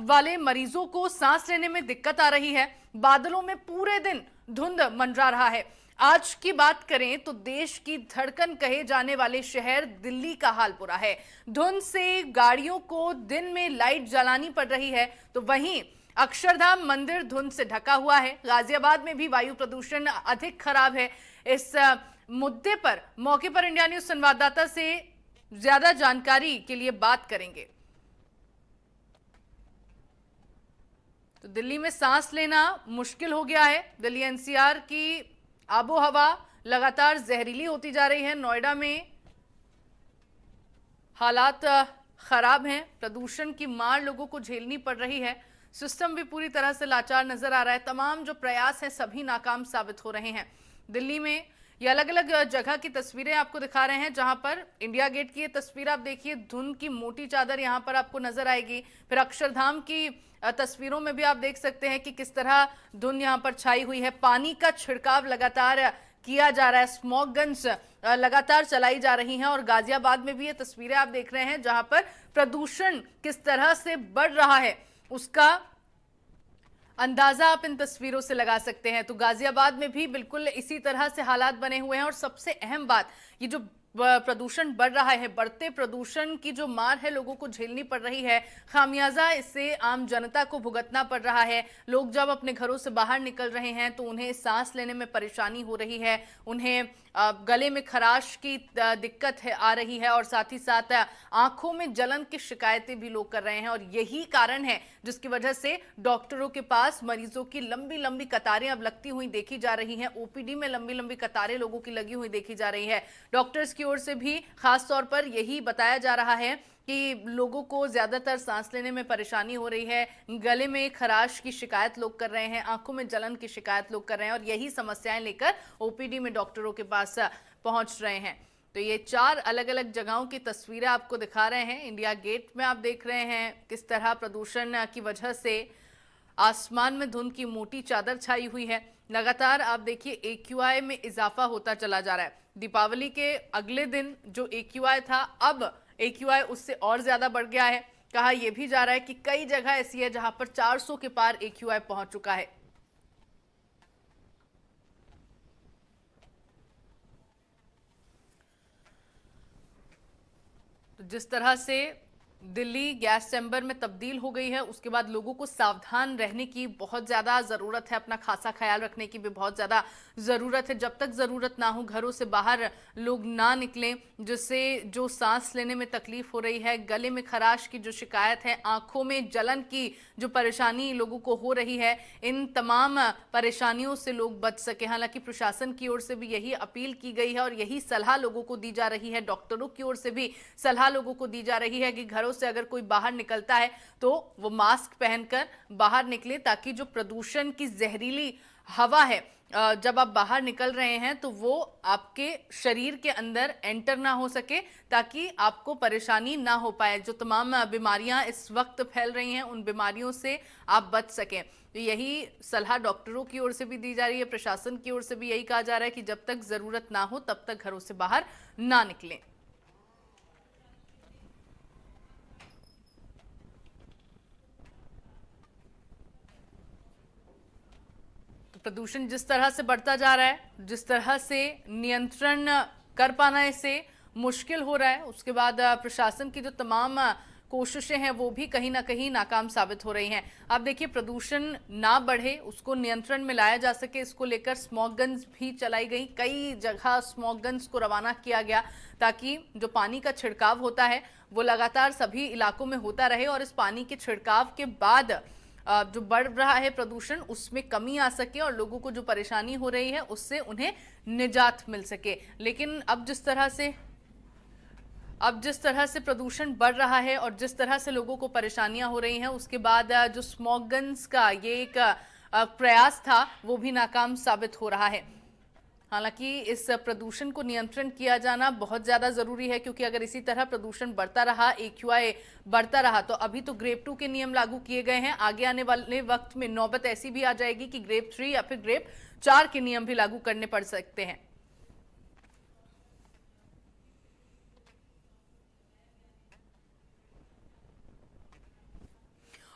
वाले मरीजों को सांस लेने में दिक्कत आ रही है। बादलों में पूरे दिन धुंध मंडरा रहा है। आज की बात करें तो देश की धड़कन कहे जाने वाले शहर दिल्ली का हाल बुरा है। धुंध से गाड़ियों को दिन में लाइट जलानी पड़ रही है, तो वहीं अक्षरधाम मंदिर धुंध से ढका हुआ है। गाजियाबाद में भी वायु प्रदूषण अधिक खराब है। इस मुद्दे पर मौके पर इंडिया न्यूज संवाददाता से ज्यादा जानकारी के लिए बात करेंगे। तो दिल्ली में सांस लेना मुश्किल हो गया है। दिल्ली एनसीआर की आबो हवा लगातार जहरीली होती जा रही है। नोएडा में हालात खराब हैं। प्रदूषण की मार लोगों को झेलनी पड़ रही है। सिस्टम भी पूरी तरह से लाचार नजर आ रहा है। तमाम जो प्रयास हैं सभी नाकाम साबित हो रहे हैं। दिल्ली में ये अलग अलग जगह की तस्वीरें आपको दिखा रहे हैं, जहां पर इंडिया गेट की ये तस्वीर आप देखिए, धुंध की मोटी चादर यहां पर आपको नजर आएगी। फिर अक्षरधाम की तस्वीरों में भी आप देख सकते हैं कि किस तरह धुंध यहां पर छाई हुई है। पानी का छिड़काव लगातार किया जा रहा है। स्मॉग गन्स लगातार चलाई जा रही हैं। और गाजियाबाद में भी ये तस्वीरें आप देख रहे हैं, जहां पर प्रदूषण किस तरह से बढ़ रहा है उसका अंदाजा आप इन तस्वीरों से लगा सकते हैं। तो गाजियाबाद में भी बिल्कुल इसी तरह से हालात बने हुए हैं। और सबसे अहम बात, ये जो प्रदूषण बढ़ रहा है, बढ़ते प्रदूषण की जो मार है लोगों को झेलनी पड़ रही है। खामियाजा इससे आम जनता को भुगतना पड़ रहा है। लोग जब अपने घरों से बाहर निकल रहे हैं तो उन्हें सांस लेने में परेशानी हो रही है, उन्हें गले में खराश की दिक्कत है आ रही है, और साथ ही साथ आंखों में जलन की शिकायतें भी लोग कर रहे हैं। और यही कारण है जिसकी वजह से डॉक्टरों के पास मरीजों की लंबी लंबी कतारें अब लगती हुई देखी जा रही हैं। ओपीडी में लंबी लंबी कतारें लोगों की लगी हुई देखी जा रही है। डॉक्टर्स की ओर से भी खास तौर पर यही बताया जा रहा है कि लोगों को ज्यादातर सांस लेने में परेशानी हो रही है, गले में खराश की शिकायत लोग कर रहे हैं, आंखों में जलन की शिकायत लोग कर रहे हैं, और यही समस्याएं लेकर ओपीडी में डॉक्टरों के पास पहुंच रहे हैं। तो ये 4 अलग अलग जगहों की तस्वीरें आपको दिखा रहे हैं। इंडिया गेट में आप देख रहे हैं किस तरह प्रदूषण की वजह से आसमान में धुंध की मोटी चादर छाई हुई है। लगातार आप देखिए AQI में इजाफा होता चला जा रहा है। दीपावली के अगले दिन जो AQI था, अब AQI उससे और ज्यादा बढ़ गया है। कहा यह भी जा रहा है कि कई जगह ऐसी है जहां पर 400 के पार AQI पहुंच चुका है। तो जिस तरह से दिल्ली गैस चैम्बर में तब्दील हो गई है, उसके बाद लोगों को सावधान रहने की बहुत ज़्यादा ज़रूरत है। अपना खासा ख्याल रखने की भी बहुत ज़्यादा ज़रूरत है। जब तक ज़रूरत ना हो घरों से बाहर लोग ना निकलें, जिससे जो सांस लेने में तकलीफ हो रही है, गले में खराश की जो शिकायत है, आंखों में जलन की जो परेशानी लोगों को हो रही है, इन तमाम परेशानियों से लोग बच सके। हालांकि प्रशासन की ओर से भी यही अपील की गई है और यही सलाह लोगों को दी जा रही है। डॉक्टरों की ओर से भी सलाह लोगों को दी जा रही है कि घरों से अगर कोई बाहर निकलता है तो वो मास्क पहनकर बाहर निकले, ताकि जो प्रदूषण की जहरीली हवा है जब आप बाहर निकल रहे हैं तो वो आपके शरीर के अंदर एंटर ना हो सके, ताकि आपको परेशानी ना हो पाए। जो तमाम बीमारियां इस वक्त फैल रही हैं उन बीमारियों से आप बच सकें। तो यही सलाह डॉक्टरों की ओर से भी दी जा रही है, प्रशासन की ओर से भी यही कहा जा रहा है कि जब तक जरूरत ना हो तब तक घरों से बाहर ना निकलें। प्रदूषण जिस तरह से बढ़ता जा रहा है, जिस तरह से नियंत्रण कर पाना इसे मुश्किल हो रहा है, उसके बाद प्रशासन की जो तमाम कोशिशें हैं वो भी कहीं ना कहीं नाकाम साबित हो रही हैं। आप देखिए, प्रदूषण ना बढ़े, उसको नियंत्रण में लाया जा सके, इसको लेकर स्मॉग गन्स भी चलाई गई। कई जगह स्मॉग गन्स को रवाना किया गया ताकि जो पानी का छिड़काव होता है वो लगातार सभी इलाकों में होता रहे और इस पानी के छिड़काव के बाद जो बढ़ रहा है प्रदूषण उसमें कमी आ सके और लोगों को जो परेशानी हो रही है उससे उन्हें निजात मिल सके। लेकिन अब जिस तरह से प्रदूषण बढ़ रहा है और जिस तरह से लोगों को परेशानियां हो रही हैं, उसके बाद जो स्मॉग गन्स का ये एक प्रयास था वो भी नाकाम साबित हो रहा है। हालांकि इस प्रदूषण को नियंत्रण किया जाना बहुत ज़्यादा ज़रूरी है, क्योंकि अगर इसी तरह प्रदूषण बढ़ता रहा, AQI बढ़ता रहा, तो अभी तो ग्रेड 2 के नियम लागू किए गए हैं। आगे आने वाले वक्त में नौबत ऐसी भी आ जाएगी कि ग्रेड 3 या फिर ग्रेड 4 के नियम भी लागू करने पड़ सकते हैं।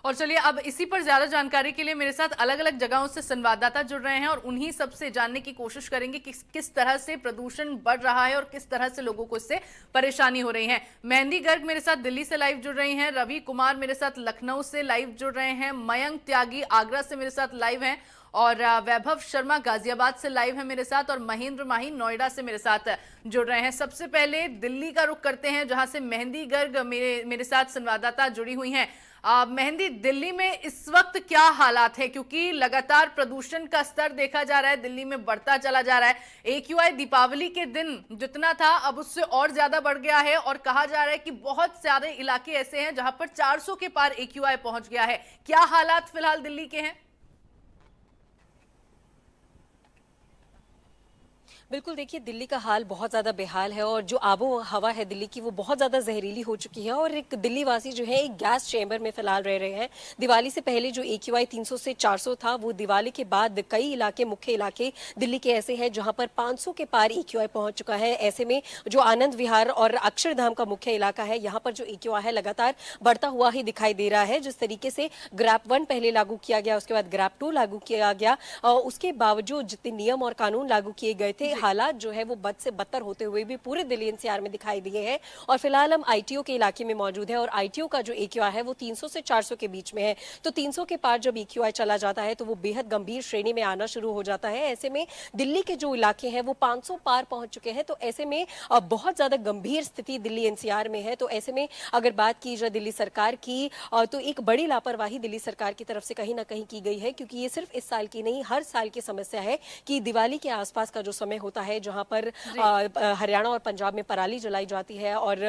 और चलिए अब इसी पर ज्यादा जानकारी के लिए मेरे साथ अलग अलग जगहों से संवाददाता जुड़ रहे हैं और उन्हीं सबसे जानने की कोशिश करेंगे कि किस तरह से प्रदूषण बढ़ रहा है और किस तरह से लोगों को इससे परेशानी हो रही है। मेहंदी गर्ग मेरे साथ दिल्ली से लाइव जुड़ रही हैं, रवि कुमार मेरे साथ लखनऊ से लाइव जुड़ रहे हैं, मयंक त्यागी आगरा से मेरे साथ लाइव हैं और वैभव शर्मा गाजियाबाद से लाइव है मेरे साथ और महेंद्र माही नोएडा से मेरे साथ जुड़ रहे हैं। सबसे पहले दिल्ली का रुख करते हैं जहां से मेहंदी गर्ग मेरे साथ संवाददाता जुड़ी हुई हैं। मेहंदी, दिल्ली में इस वक्त क्या हालात है, क्योंकि लगातार प्रदूषण का स्तर देखा जा रहा है दिल्ली में बढ़ता चला जा रहा है। AQI दीपावली के दिन जितना था अब उससे और ज्यादा बढ़ गया है और कहा जा रहा है कि बहुत सारे इलाके ऐसे हैं जहां पर 400 के पार AQI पहुंच गया है। क्या हालात फिलहाल दिल्ली के हैं? बिल्कुल, देखिए दिल्ली का हाल बहुत ज़्यादा बेहाल है और जो आबो हवा है दिल्ली की वो बहुत ज़्यादा जहरीली हो चुकी है और एक दिल्ली वासी जो है एक गैस चैम्बर में फिलहाल रह रहे हैं। दिवाली से पहले जो AQI 300 से 400 था, वो दिवाली के बाद कई इलाके, मुख्य इलाके दिल्ली के ऐसे हैं जहां पर 500 के पार AQI पहुंच चुका है। ऐसे में जो आनंद विहार और अक्षरधाम का मुख्य इलाका है, यहाँ पर जो AQI है लगातार बढ़ता हुआ ही दिखाई दे रहा है। जिस तरीके से ग्रैप 1 पहले लागू किया गया, उसके बाद ग्रैप 2 लागू किया गया, उसके बावजूद जितने नियम और कानून लागू किए गए थे, हालात जो है वो बद से बदतर होते हुए भी पूरे दिल्ली एनसीआर में दिखाई दिए हैं। और फिलहाल हम ITO के इलाके में मौजूद है और ITO का जो AQI है वो 300 से 400 के बीच में है। तो 300 के पार जब AQI चला जाता है तो वो बेहद गंभीर श्रेणी में आना शुरू हो जाता है। ऐसे में दिल्ली के जो इलाके हैं वो 500 पार पहुंच चुके हैं। तो ऐसे में बहुत ज्यादा गंभीर स्थिति दिल्ली एनसीआर में है। तो ऐसे में अगर बात की जाए दिल्ली सरकार की, तो एक बड़ी लापरवाही दिल्ली सरकार की तरफ से कहीं ना कहीं की गई है, क्योंकि ये सिर्फ इस साल की नहीं, हर साल की समस्या है कि दिवाली के आसपास का जो समय होता है जहां पर हरियाणा और पंजाब में पराली जलाई जाती है और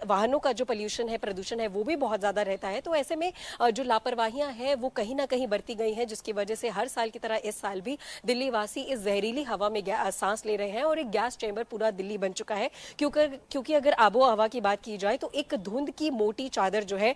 वाहनों का जो पोल्यूशन है, प्रदूषण है, वो भी बहुत ज्यादा रहता है। तो ऐसे में जो लापरवाहियां हैं वो कहीं ना कहीं बरती गई हैं, जिसकी वजह से हर साल की तरह इस साल भी दिल्ली वासी इस जहरीली हवा में सांस ले रहे हैं और एक गैस चैम्बर पूरा दिल्ली बन चुका है। क्योंकि अगर आबो हवा की बात की जाए तो एक धुंध की मोटी चादर जो है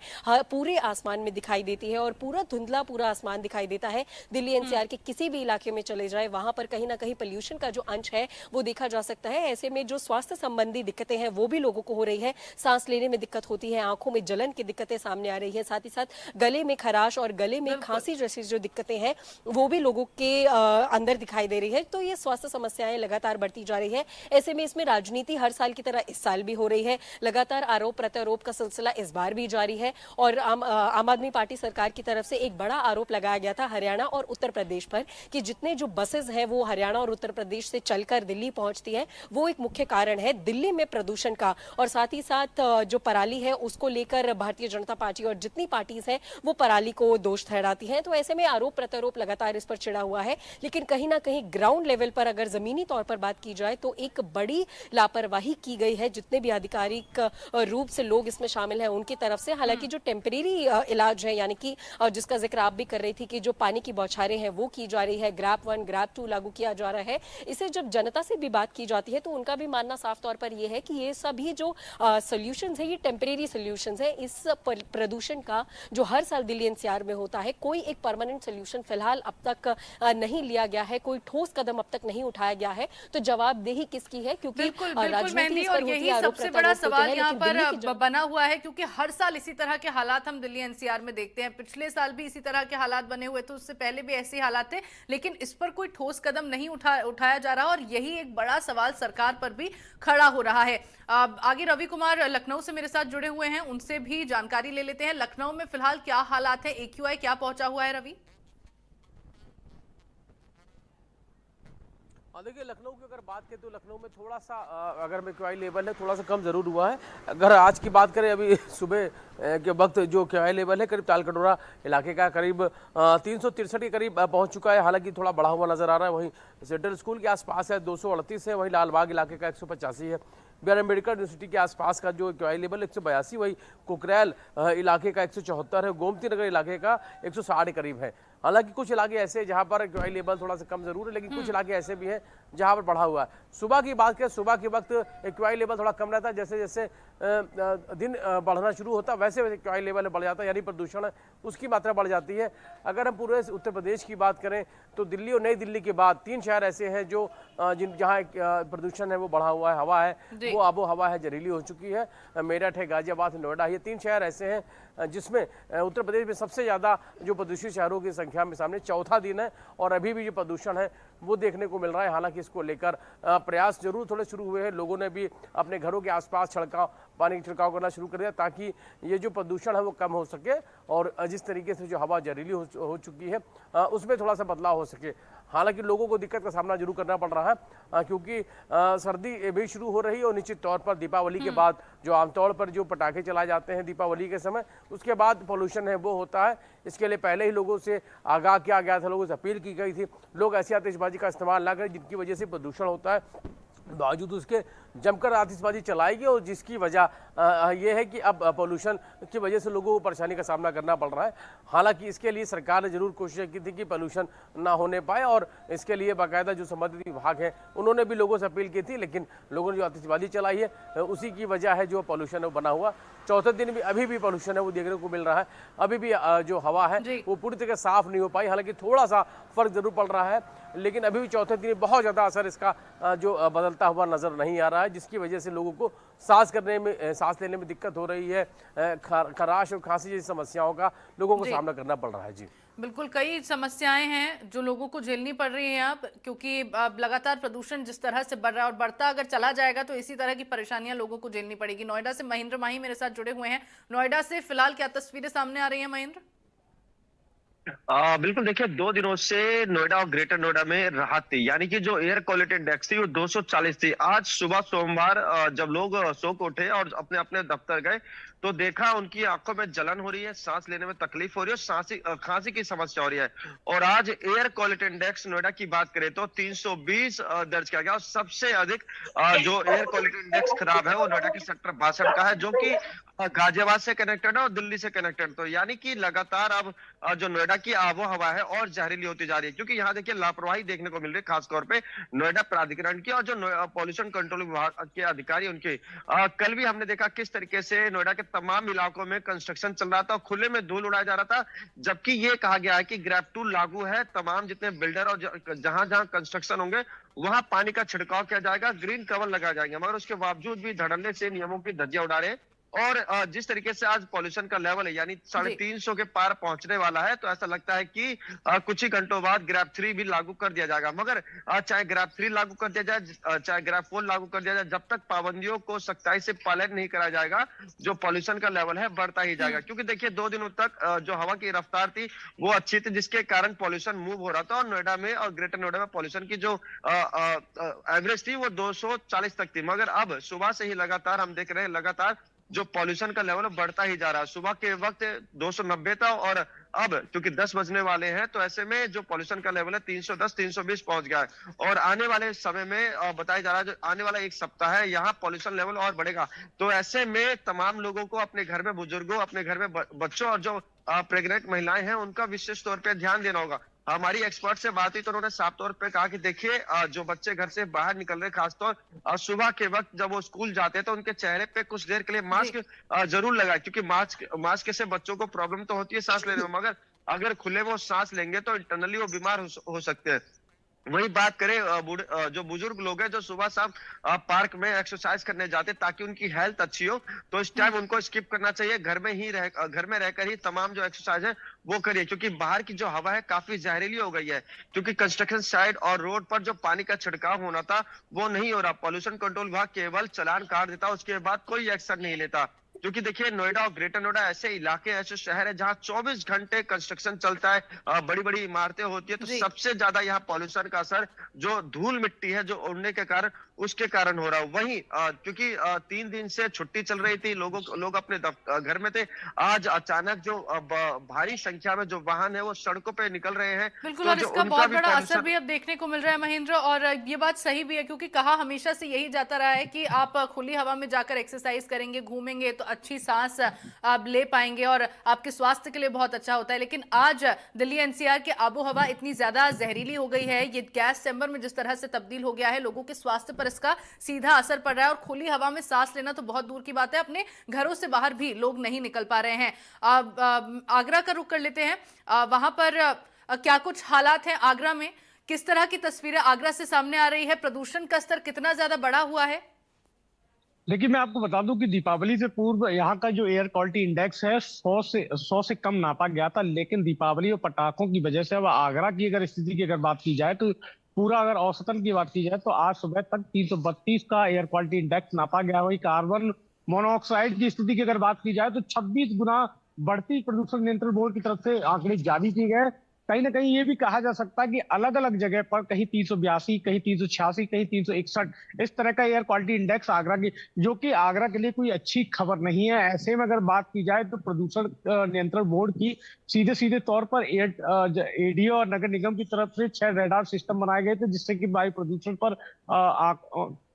पूरे आसमान में दिखाई देती है और पूरा धुंधला पूरा आसमान दिखाई देता है। दिल्ली एनसीआर के किसी भी इलाके में चले जाए, वहां पर कहीं ना कहीं पोल्यूशन का जो अंश है वो देखा जा सकता है। ऐसे में जो स्वास्थ्य संबंधी दिक्कतें हैं वो भी लोगों को हो रही है। सांस लेने में दिक्कत होती है, आंखों में जलन की दिक्कतें सामने आ रही है, साथ ही साथ गले में खराश और गले में खांसी जैसी जो दिक्कतें हैं वो भी लोगों के अंदर दिखाई दे रही है। तो ये स्वास्थ्य समस्याएं लगातार बढ़ती जा रही है। ऐसे में इसमें राजनीति हर साल की तरह इस साल भी हो रही है। लगातार आरोप प्रत्यारोप का सिलसिला इस बार भी जारी है और आम आदमी पार्टी सरकार की तरफ से एक बड़ा आरोप लगाया गया था हरियाणा और उत्तर प्रदेश पर कि जितने जो बसेस हैं वो हरियाणा और उत्तर प्रदेश से चलकर दिल्ली पहुंचती है, वो एक मुख्य कारण है दिल्ली में प्रदूषण का। और साथ ही साथ जो पराली है उसको लेकर भारतीय जनता पार्टी और जितनी पार्टीज हैं वो पराली को दोष ठहराती हैं। तो ऐसे में आरोप प्रत्यारोप लगातार इस पर छिड़ा हुआ है, लेकिन कहीं ना कहीं ग्राउंड लेवल पर अगर जमीनी तौर पर बात की जाए तो एक बड़ी लापरवाही की गई है जितने भी आधिकारिक रूप से लोग इसमें शामिल हैं उनकी तरफ से। हालांकि जो टेम्परेरी इलाज है, यानी कि जिसका जिक्र आप भी कर रही थी कि जो पानी की बौछारें हैं वो की जा रही है, ग्रैप 1 ग्रैप 2 लागू किया जा रहा है, इसे जब जनता से भी बात की जाती है तो उनका भी मानना साफ तौर पर यह है कि ये सभी जो सॉल्यूशंस है ये टेम्परेरी सॉल्यूशंस है। इस प्रदूषण का जो हर साल दिल्ली एनसीआर में होता है, कोई एक परमानेंट सॉल्यूशन फिलहाल अब तक नहीं लिया गया है, कोई ठोस कदम अब तक नहीं उठाया गया है। तो जवाबदेही किसकी है? क्योंकि बिल्कुल मेहंदी, और यही सबसे बड़ा सवाल यहाँ पर बना हुआ है, क्योंकि हर साल इसी तरह के हालात हम दिल्ली एनसीआर में देखते हैं। पिछले साल भी इसी तरह के हालात बने हुए थे, उससे पहले भी ऐसे हालात थे, लेकिन इस पर कोई ठोस कदम नहीं उठाया जा रहा और यही एक बड़ा सवाल सरकार पर भी खड़ा हो रहा है। आगे रवि कुमार लखनऊ से मेरे साथ जुड़े हुए हैं, उनसे भी जानकारी ले लेते हैं। लखनऊ में फिलहाल क्या हालात है, AQI क्या पहुंचा हुआ है रवि? देखिए लखनऊ की अगर बात करें तो लखनऊ में थोड़ा सा अगर AQI लेवल है थोड़ा सा कम जरूर हुआ है। अगर आज की बात करें अभी सुबह के वक्त जो AQI लेवल है करीब तालकटोरा इलाके का करीब 363 के करीब पहुंच चुका है, हालांकि थोड़ा बढ़ा हुआ नजर आ रहा है। वहीं सेंट्रल स्कूल के आसपास है 238 है, वहीं लालबाग इलाके का 185 है, BR अम्बेडकर यूनिवर्सिटी के आसपास का जो AQI लेवल 182, वही कुकरेल इलाके का 174 है, गोमती नगर इलाके का 160 के करीब है। हालांकि कुछ इलाके ऐसे जहां पर AQI लेवल थोड़ा सा कम जरूर है, लेकिन कुछ इलाके ऐसे भी हैं जहां पर बढ़ा हुआ है। सुबह की बात करें, सुबह के वक्त एक्यूआई लेवल थोड़ा कम रहता है, जैसे जैसे दिन बढ़ना शुरू होता है वैसे वैसे एक्यूआई लेवल बढ़ जाता है, यानी प्रदूषण उसकी मात्रा बढ़ जाती है। अगर हम पूरे उत्तर प्रदेश की बात करें तो दिल्ली और नई दिल्ली के बाद 3 शहर ऐसे हैं जो जहाँ प्रदूषण है वो बढ़ा हुआ है, हवा है वो आबो हवा है जहरीली हो चुकी है। मेरठ है, गाजियाबाद है, नोएडा, ये 3 शहर ऐसे हैं जिसमें उत्तर प्रदेश में सबसे ज़्यादा जो प्रदूषित शहरों की संख्या में सामने चौथा दिन है और अभी भी जो प्रदूषण है वो देखने को मिल रहा है। हालांकि इसको लेकर प्रयास जरूर थोड़े शुरू हुए हैं, लोगों ने भी अपने घरों के आसपास पानी का छिड़काव करना शुरू कर दिया ताकि ये जो प्रदूषण है वो कम हो सके और जिस तरीके से जो हवा जहरीली हो चुकी है उसमें थोड़ा सा बदलाव हो सके। हालांकि लोगों को दिक्कत का सामना जरूर करना पड़ रहा है क्योंकि सर्दी भी शुरू हो रही है और निश्चित तौर पर दीपावली के बाद जो आमतौर पर जो पटाखे चलाए जाते हैं दीपावली के समय, उसके बाद पोल्यूशन है वो होता है। इसके लिए पहले ही लोगों से आगाह किया गया था, लोगों से अपील की गई थी लोग ऐसी आतिशबाजी का इस्तेमाल ना करें जिनकी वजह से प्रदूषण होता है। बावजूद उसके जमकर आतिशबाजी चलाएगी और जिसकी वजह यह है कि अब पोल्यूशन की वजह से लोगों को परेशानी का सामना करना पड़ रहा है। हालांकि इसके लिए सरकार ने जरूर कोशिश की थी कि पोल्यूशन ना होने पाए और इसके लिए बाकायदा जो संबंधित विभाग है उन्होंने भी लोगों से अपील की थी, लेकिन लोगों ने जो आतिशबाजी चलाई है उसी की वजह है जो पोल्यूशन है बना हुआ। चौथे दिन भी अभी भी पोल्यूशन है वो देखने को मिल रहा है, अभी भी जो हवा है वो पूरी तरह साफ नहीं हो पाई। हालांकि थोड़ा सा फर्क जरूर पड़ रहा है, लेकिन अभी भी चौथे दिन बहुत ज़्यादा असर इसका जो बदलता हुआ नजर नहीं आ रहा है, जिसकी वजह से लोगों को सांस लेने में दिक्कत हो रही है। खराश और खांसी जैसी समस्याओं का लोगों को सामना करना पड़ रहा है। जी बिल्कुल, कई समस्याएं हैं जो लोगों को झेलनी पड़ रही हैं अब, क्योंकि अब लगातार प्रदूषण जिस तरह से बढ़ रहा है और बढ़ता अगर चला जाएगा तो इसी तरह की परेशानियां लोगों को झेलनी पड़ेगी। नोएडा से महेंद्र माही मेरे साथ जुड़े हुए हैं। नोएडा से फिलहाल क्या तस्वीरें सामने आ रही हैं महेंद्र? बिल्कुल, देखिए 2 दिनों से नोएडा और ग्रेटर नोएडा में राहत थी, यानी कि जो एयर क्वालिटी इंडेक्स थी वो 240 थी। आज सुबह सोमवार जब लोग सो के उठे और अपने अपने दफ्तर गए तो देखा उनकी आंखों में जलन हो रही है, सांस लेने में तकलीफ हो रही है, खांसी की समस्या हो रही है। और आज एयर क्वालिटी इंडेक्स नोएडा की बात करें तो 320 दर्ज किया गया और सबसे अधिक जो एयर क्वालिटी इंडेक्स खराब है वो नोएडा के सेक्टर 62 का है, जो कि गाजियाबाद से कनेक्टेड है और दिल्ली से कनेक्टेड। तो यानी कि लगातार अब जो नोएडा की आबो हवा है और जहरीली होती जा रही है, क्योंकि यहाँ देखिए लापरवाही देखने को मिल रही है, खासतौर पे नोएडा प्राधिकरण की और जो पॉल्यूशन कंट्रोल विभाग के अधिकारी उनके। कल भी हमने देखा किस तरीके से नोएडा के तमाम इलाकों में कंस्ट्रक्शन चल रहा था और खुले में धूल उड़ाया जा रहा था, जबकि ये कहा गया है कि ग्रैब टूल लागू है, तमाम जितने बिल्डर और जहां जहां कंस्ट्रक्शन होंगे वहां पानी का छिड़काव किया जाएगा, ग्रीन कवर लगाया जाएंगे, मगर उसके बावजूद भी धड़ल्ले से नियमों की धज्जियां उड़ा रहे हैं। और जिस तरीके से आज पॉल्यूशन का लेवल है यानी 350 के पार पहुंचने वाला है, तो ऐसा लगता है कि कुछ ही घंटों बाद ग्रैब 3 भी लागू कर दिया जाएगा। मगर चाहे ग्रैब 3 लागू कर दिया जाए, चाहे ग्रैब 4 लागू कर दिया जाए, जब तक पाबंदियों को सख्ताई से पालन नहीं करा जाएगा जो पॉल्यूशन का लेवल है बढ़ता ही जाएगा। क्योंकि देखिए 2 दिनों तक जो हवा की रफ्तार थी वो अच्छी थी, जिसके कारण पॉल्यूशन मूव हो रहा था और नोएडा में और ग्रेटर नोएडा में पॉल्यूशन की जो एवरेज थी वो 240 तक थी। मगर अब सुबह से ही लगातार हम देख रहे हैं लगातार जो पॉल्यूशन का लेवल बढ़ता ही जा रहा है। सुबह के वक्त 290 था और अब क्योंकि 10 बजने वाले हैं तो ऐसे में जो पॉल्यूशन का लेवल है 310 320 पहुंच गया है। और आने वाले समय में बताया जा रहा है जो आने वाला 1 सप्ताह है यहाँ पॉल्यूशन लेवल और बढ़ेगा। तो ऐसे में तमाम लोगों को अपने घर में बुजुर्गों, अपने घर में बच्चों और जो प्रेग्नेंट महिलाएं हैं उनका विशेष तौर पर ध्यान देना होगा। हमारी एक्सपर्ट से बात हुई तो उन्होंने साफ तौर पे कहा कि देखिए जो बच्चे घर से बाहर निकल रहे, खासतौर सुबह के वक्त जब वो स्कूल जाते हैं तो उनके चेहरे पे कुछ देर के लिए मास्क जरूर लगाए, क्योंकि मास्क से बच्चों को प्रॉब्लम तो होती है सांस लेने में, मगर अगर खुले वो सांस लेंगे तो इंटरनली वो बीमार हो सकते हैं। वही बात करें जो बुजुर्ग लोग हैं जो सुबह शाम पार्क में एक्सरसाइज करने जाते ताकि उनकी हेल्थ अच्छी हो, तो इस टाइम उनको स्किप करना चाहिए, घर में रहकर ही तमाम जो एक्सरसाइज है वो करिए, क्योंकि बाहर की जो हवा है काफी जहरीली हो गई है। क्योंकि कंस्ट्रक्शन साइट और रोड पर जो पानी का छिड़काव होना था वो नहीं हो रहा। पॉल्यूशन कंट्रोल विभाग केवल चालान काट देता, उसके बाद कोई एक्शन नहीं लेता। क्योंकि देखिए नोएडा और ग्रेटर नोएडा ऐसे इलाके, ऐसे शहर है जहां 24 घंटे कंस्ट्रक्शन चलता है, बड़ी बड़ी इमारतें होती है, तो सबसे ज्यादा यहाँ पॉल्यूशन का असर जो धूल मिट्टी है जो उड़ने के कारण उसके कारण हो रहा है। वहीं क्योंकि 3 दिन से छुट्टी चल रही थी, लोग अपने घर में थे, आज अचानक जो भारी संख्या में जो वाहन है वो सड़कों पे निकल रहे हैं। बिल्कुल, और इसका बहुत बड़ा असर भी अब देखने को मिल रहा है महेंद्र, और ये बात सही भी है क्योंकि कहा हमेशा से यही जाता रहा है कि आप खुली हवा में जाकर एक्सरसाइज करेंगे, घूमेंगे तो अच्छी सांस आप ले पाएंगे और आपके स्वास्थ्य के लिए बहुत अच्छा होता है। लेकिन आज दिल्ली एनसीआर की आबो हवा इतनी ज्यादा जहरीली हो गई है, ये गैस चैम्बर में जिस तरह से तब्दील हो गया है, लोगों के स्वास्थ्य पर इसका सीधा असर पड़ रहा है। और खुली हवा में सांस लेना तो बहुत दूर की बात है, अपने घरों से बाहर भी लोग नहीं निकल पा रहे हैं। आगरा का रुख कर लेते हैं, वहां पर क्या कुछ हालात हैं आगरा में, किस तरह की तस्वीरें आगरा से सामने आ रही है, प्रदूषण का स्तर कितना ज्यादा बढ़ा हुआ है? देखिए, मैं आपको बता दूं कि दीपावली से पूर्व यहाँ का जो एयर क्वालिटी इंडेक्स है 100 से कम नापा गया था, लेकिन दीपावली और पटाखों की वजह से अब आगरा की अगर स्थिति की अगर बात की जाए तो पूरा अगर औसतन की बात की जाए तो आज सुबह तक 332 का एयर क्वालिटी इंडेक्स नापा गया। वही कार्बन मोनोऑक्साइड की स्थिति की अगर बात की जाए तो 26 गुना बढ़ती प्रदूषण नियंत्रण बोर्ड की तरफ से आंकड़े जारी किए गए। कहीं ना कहीं ये भी कहा जा सकता है कि अलग अलग जगह पर कहीं 382, कहीं 386, कहीं 361 इस तरह का एयर क्वालिटी इंडेक्स आगरा की, जो कि आगरा के लिए कोई अच्छी खबर नहीं है। ऐसे में अगर बात की जाए तो प्रदूषण नियंत्रण बोर्ड की सीधे सीधे तौर पर एडीओ और नगर निगम की तरफ से 6 रेडार सिस्टम बनाए गए थे जिससे कि वायु प्रदूषण पर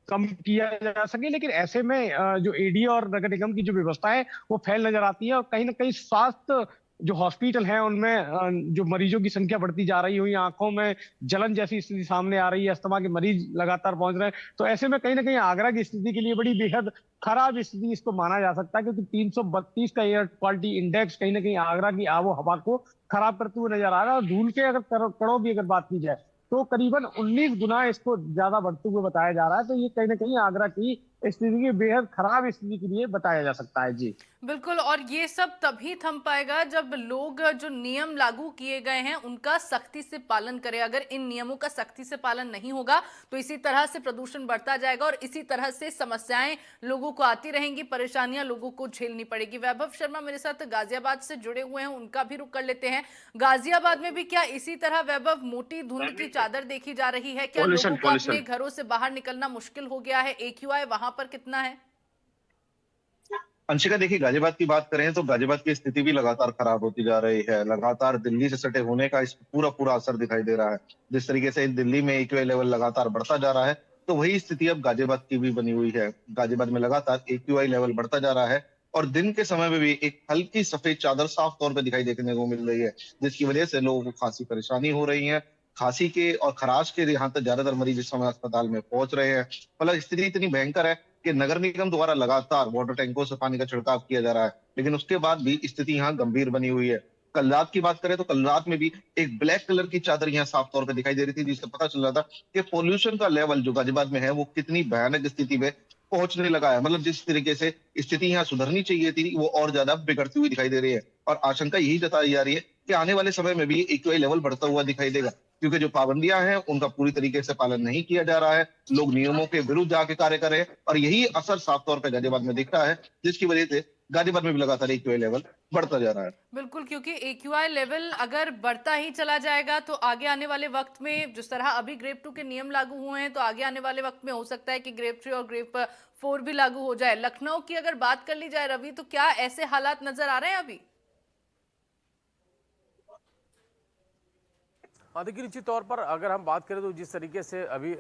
कम किया जा सके। लेकिन ऐसे में जो एडीओ और नगर निगम की जो व्यवस्था है वो फैल नजर आती है और कहीं ना कहीं स्वास्थ्य जो हॉस्पिटल हैं उनमें जो मरीजों की संख्या बढ़ती जा रही हुई, आंखों में जलन जैसी स्थिति सामने आ रही है, अस्थमा के मरीज लगातार पहुंच रहे हैं। तो ऐसे में कहीं ना कहीं आगरा की स्थिति के लिए बड़ी बेहद खराब स्थिति इसको माना जा सकता है, क्योंकि 332 का एयर क्वालिटी इंडेक्स कहीं ना कहीं आगरा की आबो हवा को खराब करते हुए नजर आ रहा है। और धूल के अगर कणों की अगर बात की जाए तो करीबन 19 गुना इसको ज्यादा बढ़ते हुए बताया जा रहा है। तो ये कहीं ना कहीं आगरा की स्थिति की बेहद खराब स्थिति के लिए बताया जा सकता है। जी बिल्कुल, और ये सब तभी थम पाएगा जब लोग जो नियम लागू किए गए हैं उनका सख्ती से पालन करें। अगर इन नियमों का सख्ती से पालन नहीं होगा तो इसी तरह से प्रदूषण बढ़ता जाएगा और इसी तरह से समस्याएं लोगों को आती रहेंगी, परेशानियां लोगों को झेलनी पड़ेगी। वैभव शर्मा मेरे साथ गाजियाबाद से जुड़े हुए हैं, उनका भी रुख कर लेते हैं। गाजियाबाद में भी क्या इसी तरह वैभव मोटी धुंध की चादर देखी जा रही है? क्या लोगों को अपने घरों से बाहर निकलना मुश्किल हो गया है? AQI वहां पर कितना है? अंशिका, देखिए, गाजियाबाद की बात करें तो गाजियाबाद की स्थिति भी लगातार खराब होती जा रही है। लगातार दिल्ली से सटे होने का इस पूरा असर दिखाई दे रहा है। जिस तरीके से दिल्ली में AQI लेवल लगातार बढ़ता जा रहा है तो वही स्थिति अब गाजियाबाद की भी बनी हुई है। गाजियाबाद में लगातार AQI लेवल बढ़ता जा रहा है और दिन के समय में भी एक हल्की सफेद चादर साफ तौर पर दिखाई देखने को मिल रही है, जिसकी वजह से लोगों को खांसी परेशानी हो रही है। खांसी के और खराश के यहाँ तक ज्यादातर मरीज इस समय अस्पताल में पहुंच रहे हैं। मतलब स्थिति इतनी भयंकर है कि नगर निगम द्वारा लगातार वाटर टैंकों से पानी का छिड़काव किया जा रहा है, लेकिन उसके बाद भी स्थिति यहाँ गंभीर बनी हुई है। कल रात की बात करें तो कल रात में भी एक ब्लैक कलर की चादर यहाँ साफ तौर पर दिखाई दे रही थी, जिससे पता चल रहा था कि पोल्यूशन का लेवल जो गाजियाबाद में है वो कितनी भयानक स्थिति में पहुंचने लगा है। मतलब जिस तरीके से स्थिति यहाँ सुधरनी चाहिए थी वो और ज्यादा बिगड़ती हुई दिखाई दे रही है और आशंका यही जताई जा रही है कि आने वाले समय में भी AQI लेवल बढ़ता हुआ दिखाई देगा, क्योंकि जो पाबंदियां हैं उनका पूरी तरीके से पालन नहीं किया जा रहा है। लोग नियमों के विरुद्ध जाके कार्य कर रहे हैं और यही असर साफ तौर पर गाजियाबाद में दिख रहा है, जिसकी वजह से गाजियाबाद में भी लगातार AQI लेवल बढ़ता जा रहा है। बिल्कुल, क्योंकि AQI लेवल अगर बढ़ता ही चला जाएगा तो आगे आने वाले वक्त में जिस तरह अभी ग्रेड 2 के नियम लागू हुए हैं तो आगे आने वाले वक्त में हो सकता है कि ग्रेड 3 और ग्रेड 4 भी लागू हो जाए। लखनऊ की अगर बात कर ली जाए रवि, तो क्या ऐसे हालात नजर आ रहे हैं अभी? हाँ, देखिए, निश्चित तौर पर अगर हम बात करें तो जिस तरीके से अभी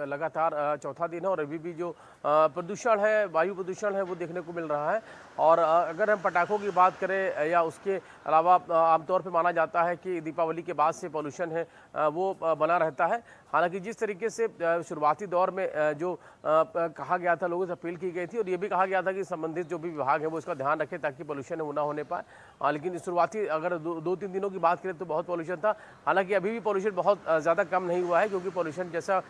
लगातार चौथा दिन है और अभी भी जो प्रदूषण है, वायु प्रदूषण है, वो देखने को मिल रहा है। और अगर हम पटाखों की बात करें या उसके अलावा आमतौर पे माना जाता है कि दीपावली के बाद से पॉल्यूशन है वो बना रहता है। हालांकि जिस तरीके से शुरुआती दौर में जो कहा गया था, लोगों से अपील की गई थी और ये भी कहा गया था कि संबंधित जो भी विभाग है वो इसका ध्यान रखें ताकि पॉल्यूशन वो ना होने पाए। लेकिन शुरुआती अगर 2-3 दिनों की बात करें तो बहुत पॉल्यूशन था। हालांकि अभी भी पॉल्यूशन बहुत ज़्यादा कम नहीं हुआ है, क्योंकि पॉल्यूशन जैसा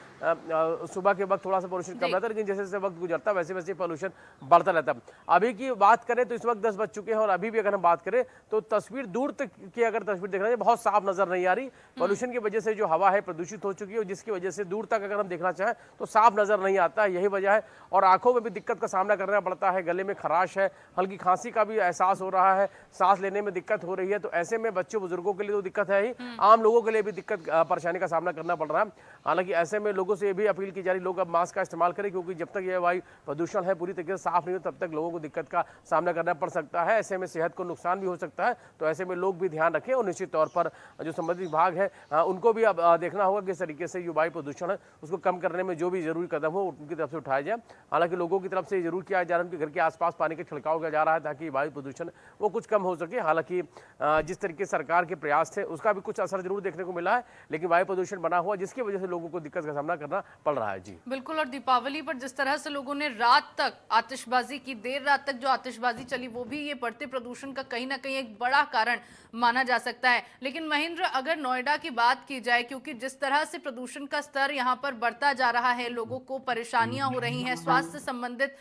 सुबह के वक्त थोड़ा सा पॉल्यूशन कम रहता है, लेकिन जैसे जैसे वक्त गुजरता है वैसे वैसे पॉल्यूशन बढ़ता रहता है। अभी की बात करें तो इस वक्त 10 बज चुके हैं और अभी भी अगर हम बात करें तो तस्वीर दूर तक की अगर तस्वीर देख रहे हैं बहुत साफ नजर नहीं आ रही। पॉल्यूशन की वजह से जो हवा है प्रदूषित हो चुकी है, जिसकी वजह से दूर तक अगर हम देखना चाहें तो साफ नजर नहीं आता है। यही वजह है और आंखों में भी दिक्कत का सामना करना पड़ता है। गले में खराश है, हल्की खांसी का भी एहसास हो रहा है, सांस लेने में दिक्कत हो रही है। तो ऐसे में बच्चों बुजुर्गों के लिए तो दिक्कत है ही, आम लोगों के लिए भी दिक्कत दिक्कत परेशानी का सामना करना पड़ रहा है। हालांकि ऐसे में लोगों से ये भी अपील की जा रही है लोग अब मास्क का इस्तेमाल करें, क्योंकि जब तक यह वायु प्रदूषण है पूरी तरीके से साफ नहीं हो तब तक लोगों को दिक्कत का सामना करना पड़ सकता है। ऐसे में सेहत को नुकसान भी हो सकता है, तो ऐसे में लोग भी ध्यान रखें और निश्चित तौर पर जो संबंधित विभाग है उनको भी अब देखना होगा किस तरीके से जो वायु प्रदूषण है उसको कम करने में जो भी जरूरी कदम हो उनकी तरफ से उठाया जाए। हालांकि लोगों की तरफ से जरूर किया जा रहा है, उनके घर के आसपास पानी का छिड़काव किया जा रहा है ताकि वायु प्रदूषण वो कुछ कम हो सके। हालांकि जिस तरीके से सरकार के प्रयास थे उसका भी कुछ असर जरूर देखने को मिला है, लेकिन वायु प्रदूषण बना हुआ जिसकी वजह से लोगों को दिक्कत का सामना करना पड़ रहा है। जी बिल्कुल, और दीपावली पर जिस तरह से लोगों ने रात तक आतिशबाजी की, देर रात तक जो आतिशबाजी चली, वो भी ये बढ़ते प्रदूषण का कहीं ना कहीं एक बड़ा कारण माना जा सकता है। लेकिन महेंद्र, अगर नोएडा की बात की जाए, क्योंकि जिस तरह से प्रदूषण का स्तर यहाँ पर बढ़ता जा रहा है, लोगों को परेशानियां हो रही हैं, स्वास्थ्य संबंधित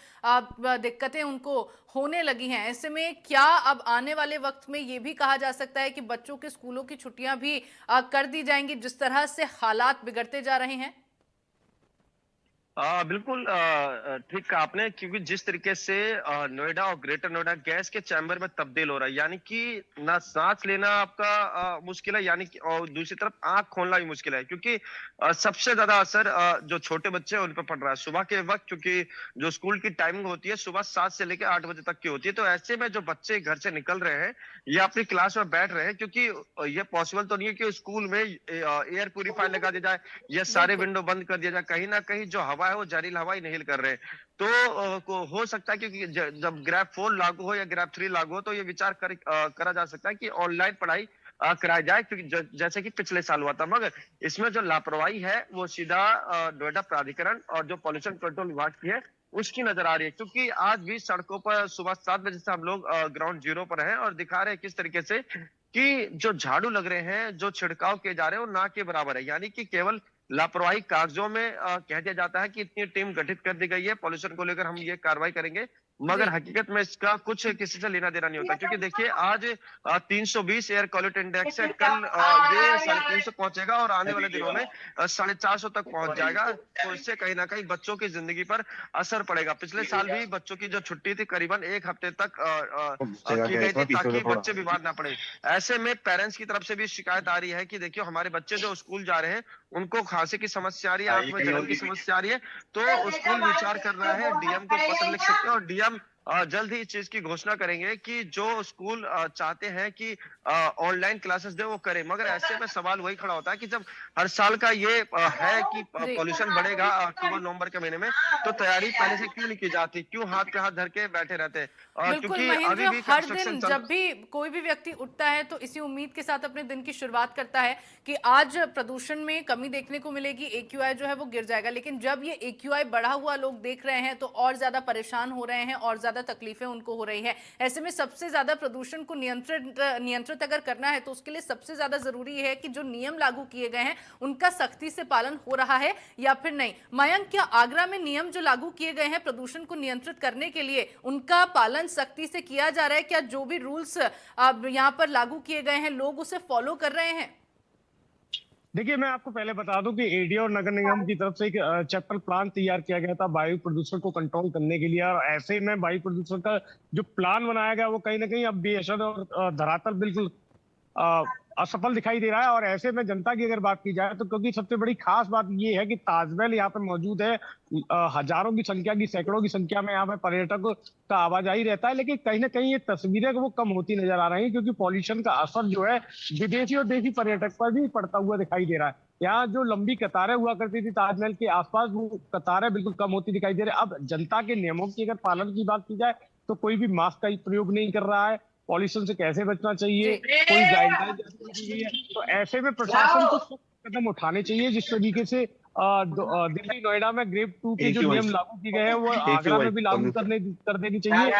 दिक्कतें उनको होने लगी हैं, ऐसे में क्या अब आने वाले वक्त में ये भी कहा जा सकता है कि बच्चों के स्कूलों की छुट्टियां भी कर दी जाएंगी जिस तरह से हालात बिगड़ते जा रहे हैं? बिल्कुल ठीक कहा आपने, क्योंकि जिस तरीके से नोएडा और ग्रेटर नोएडा गैस के चैम्बर में तब्दील हो रहा है, यानी कि ना सांस लेना आपका मुश्किल है, यानी कि और दूसरी तरफ आंख खोलना भी मुश्किल है, क्योंकि सबसे ज्यादा असर जो छोटे बच्चे हैं उन पर पड़ रहा है सुबह के वक्त, क्योंकि जो स्कूल की टाइमिंग होती है सुबह 7 से लेकर 8 बजे तक की होती है। तो ऐसे में जो बच्चे घर से निकल रहे हैं या अपनी क्लास में बैठ रहे हैं, क्योंकि ये पॉसिबल तो नहीं है कि स्कूल में एयर प्यूरिफायर लगा दिया जाए या सारे विंडो बंद कर दिया जाए, कहीं ना कहीं जो हवा है वो जहरील हवा इनहेल कर रहे हैं। तो को हो सकता है क्योंकि जब ग्रैब 4 लागू हो या ग्रैब 3 लागू हो तो ये विचार करा जा सकता है कि ऑनलाइन पढ़ाई कराई जाए, क्योंकि जैसे कि पिछले साल हुआ था। मगर इसमें जो लापरवाही है वो सीधा नोएडा प्राधिकरण और जो पॉल्यूशन कंट्रोल विभाग की है उसकी नजर आ रही है, क्योंकि आज भी सड़कों पर सुबह 7 बजे से हम लोग ग्राउंड जीरो पर हैं और दिखा रहे हैं किस तरीके से कि जो झाड़ू लग रहे हैं, जो छिड़काव किए जा रहे हैं वो ना के बराबर है। यानी कि केवल लापरवाही कागजों में कह दिया जाता है कि इतनी टीम गठित कर दी गई है, पॉल्यूशन को लेकर हम ये कार्रवाई करेंगे, मगर हकीकत में इसका कुछ किसी से लेना देना नहीं होता। क्योंकि देखिए आज 320 एयर क्वालिटी इंडेक्स है, कल ये 350 पहुंचेगा और आने वाले दिनों में 450 तक पहुंच जाएगा। तो इससे कहीं ना कहीं बच्चों की जिंदगी पर असर पड़ेगा। पिछले साल भी बच्चों की जो छुट्टी थी करीबन 1 हफ्ते तक की गई थी ताकि बच्चे बीमार ना पड़े। ऐसे में पेरेंट्स की तरफ से भी शिकायत आ रही है कि देखियो हमारे बच्चे जो स्कूल जा रहे हैं उनको खांसी की समस्या आ रही है, आंख में जलन की समस्या आ रही है, तो स्कूल विचार कर रहा है, डीएम को पत्र लिख सकते हैं और डीएम जल्द ही इस चीज की घोषणा करेंगे कि जो स्कूल चाहते हैं कि ऑनलाइन क्लासेस दे वो करें। मगर ऐसे में सवाल वही खड़ा होता है कि जब हर साल का ये है कि पॉल्यूशन बढ़ेगा अक्टूबर नवंबर के महीने में, तो तैयारी पहले से क्यों नहीं की जाती, क्यों हाथ पे हाथ धर के बैठे रहते हैं? बिल्कुल महेंद्र, हर दिन जब भी कोई भी व्यक्ति उठता है तो इसी उम्मीद के साथ अपने दिन की शुरुआत करता है कि आज प्रदूषण में कमी देखने को मिलेगी, AQI जो है वो गिर जाएगा। लेकिन जब ये AQI बढ़ा हुआ लोग देख रहे हैं तो और ज्यादा परेशान हो रहे हैं और ज्यादा तकलीफें उनको हो रही है। ऐसे में सबसे ज्यादा प्रदूषण को नियंत्रित अगर करना है तो उसके लिए सबसे ज्यादा जरूरी है कि जो नियम लागू किए गए हैं उनका सख्ती से पालन हो रहा है या फिर नहीं। मयंक, क्या आगरा में नियम जो लागू किए गए हैं प्रदूषण को नियंत्रित करने के लिए उनका पालन सख्ती से किया जा रहा है? क्या जो भी रूल्स यहाँ पर लागू किए गए हैं लोग उसे फॉलो कर रहे हैं? देखिए, मैं आपको पहले बता दूं कि एडीए और नगर निगम की तरफ से एक चैप्टर प्लान तैयार किया गया था वायु प्रदूषण को कंट्रोल करने के लिए, और ऐसे में वायु प्रदूषण का जो प्लान बनाया गया वो कहीं ना कहीं अब बेअसर और धरातल बिल्कुल असफल दिखाई दे रहा है। और ऐसे में जनता की अगर बात की जाए तो क्योंकि सबसे बड़ी खास बात ये है कि ताजमहल यहाँ पे मौजूद है, हजारों की संख्या की, सैकड़ों की संख्या में यहाँ पे पर्यटकों का आवाजाही रहता है, लेकिन कहीं ना कहीं ये तस्वीरें वो कम होती नजर आ रही है क्योंकि पॉल्यूशन का असर जो है विदेशी और देशी पर्यटक पर भी पड़ता हुआ दिखाई दे रहा है। यहाँ जो लंबी कतारें हुआ करती थी ताजमहल के आसपास, वो कतारें बिल्कुल कम होती दिखाई दे रही है। अब जनता के नियमों की अगर पालन की बात की जाए तो कोई भी मास्क का प्रयोग नहीं कर रहा है, पॉल्यूशन से कैसे बचना चाहिए कोई गाइडलाइन नहीं है। तो ऐसे में प्रशासन को सख्त कदम उठाने चाहिए जिस तरीके से दिल्ली नोएडा में ग्रेड 2 के जो नियम लागू किए गए हैं वो आगरा में भी लागू कर देनी चाहिए।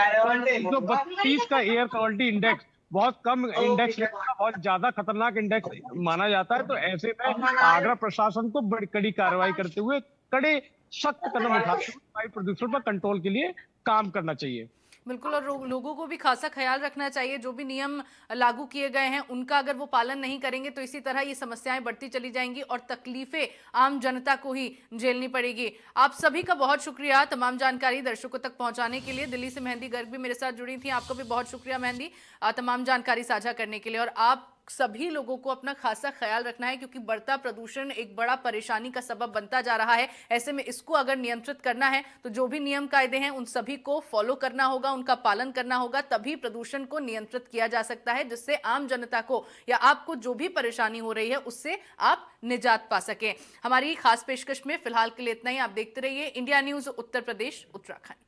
132 का एयर क्वालिटी इंडेक्स बहुत कम इंडेक्स, बहुत ज्यादा खतरनाक इंडेक्स माना जाता है। तो ऐसे में आगरा प्रशासन को बड़ी कड़ी कार्रवाई करते हुए कड़े सख्त कदम उठाते हुए वायु प्रदूषण पर कंट्रोल के लिए काम करना चाहिए। बिल्कुल, और लोगों को भी खासा ख्याल रखना चाहिए। जो भी नियम लागू किए गए हैं उनका अगर वो पालन नहीं करेंगे तो इसी तरह ये समस्याएं बढ़ती चली जाएंगी और तकलीफें आम जनता को ही झेलनी पड़ेगी। आप सभी का बहुत शुक्रिया तमाम जानकारी दर्शकों तक पहुंचाने के लिए। दिल्ली से मेहंदी गर्ग भी मेरे साथ जुड़ी थी, आपका भी बहुत शुक्रिया मेहंदी तमाम जानकारी साझा करने के लिए। और आप सभी लोगों को अपना खासा ख्याल रखना है, क्योंकि बढ़ता प्रदूषण एक बड़ा परेशानी का सबब बनता जा रहा है। ऐसे में इसको अगर नियंत्रित करना है तो जो भी नियम कायदे हैं उन सभी को फॉलो करना होगा, उनका पालन करना होगा, तभी प्रदूषण को नियंत्रित किया जा सकता है, जिससे आम जनता को या आपको जो भी परेशानी हो रही है उससे आप निजात पा सकें। हमारी खास पेशकश में फिलहाल के लिए इतना ही। आप देखते रहिए इंडिया न्यूज उत्तर प्रदेश उत्तराखंड।